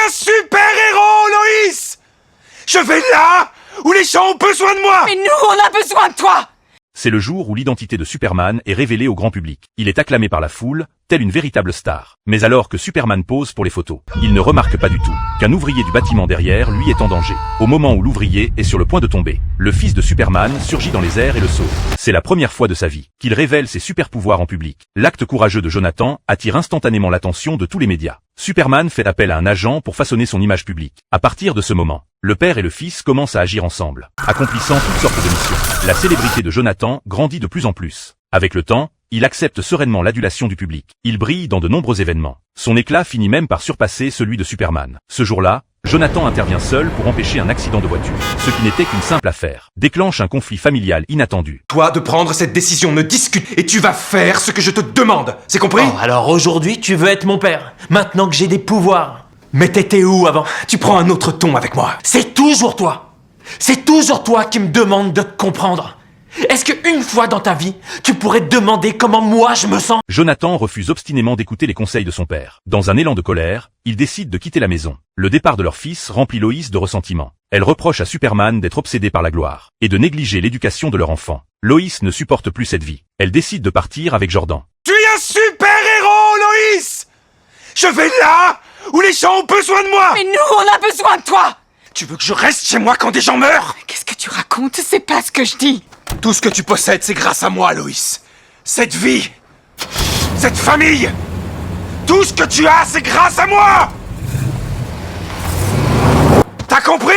un super-héros, Loïs! Je vais là où les gens ont besoin de moi! Mais nous, on a besoin de toi! C'est le jour où l'identité de Superman est révélée au grand public. Il est acclamé par la foule, tel une véritable star. Mais alors que Superman pose pour les photos, il ne remarque pas du tout qu'un ouvrier du bâtiment derrière lui est en danger. Au moment où l'ouvrier est sur le point de tomber, le fils de Superman surgit dans les airs et le sauve. C'est la première fois de sa vie qu'il révèle ses super pouvoirs en public. L'acte courageux de Jonathan attire instantanément l'attention de tous les médias. Superman fait appel à un agent pour façonner son image publique. À partir de ce moment, le père et le fils commencent à agir ensemble, accomplissant toutes sortes de missions. La célébrité de Jonathan grandit de plus en plus. Avec le temps, il accepte sereinement l'adulation du public. Il brille dans de nombreux événements. Son éclat finit même par surpasser celui de Superman. Ce jour-là, Jonathan intervient seul pour empêcher un accident de voiture. Ce qui n'était qu'une simple affaire déclenche un conflit familial inattendu. Toi de prendre cette décision, ne discute, et tu vas faire ce que je te demande, c'est compris? Oh, alors aujourd'hui, tu veux être mon père, maintenant que j'ai des pouvoirs. Mais t'étais où avant? Tu prends un autre ton avec moi. C'est toujours toi. C'est toujours toi qui me demande de te comprendre. Est-ce qu'une fois dans ta vie, tu pourrais te demander comment moi je me sens? Jonathan refuse obstinément d'écouter les conseils de son père. Dans un élan de colère, il décide de quitter la maison. Le départ de leur fils remplit Loïs de ressentiment. Elle reproche à Superman d'être obsédé par la gloire et de négliger l'éducation de leur enfant. Loïs ne supporte plus cette vie. Elle décide de partir avec Jordan. Tu es un super-héros, Loïs! Je vais là où les gens ont besoin de moi! Mais nous, on a besoin de toi! Tu veux que je reste chez moi quand des gens meurent? Qu'est-ce que tu racontes? C'est pas ce que je dis! Tout ce que tu possèdes, c'est grâce à moi, Loïs. Cette vie, cette famille, tout ce que tu as, c'est grâce à moi! T'as compris?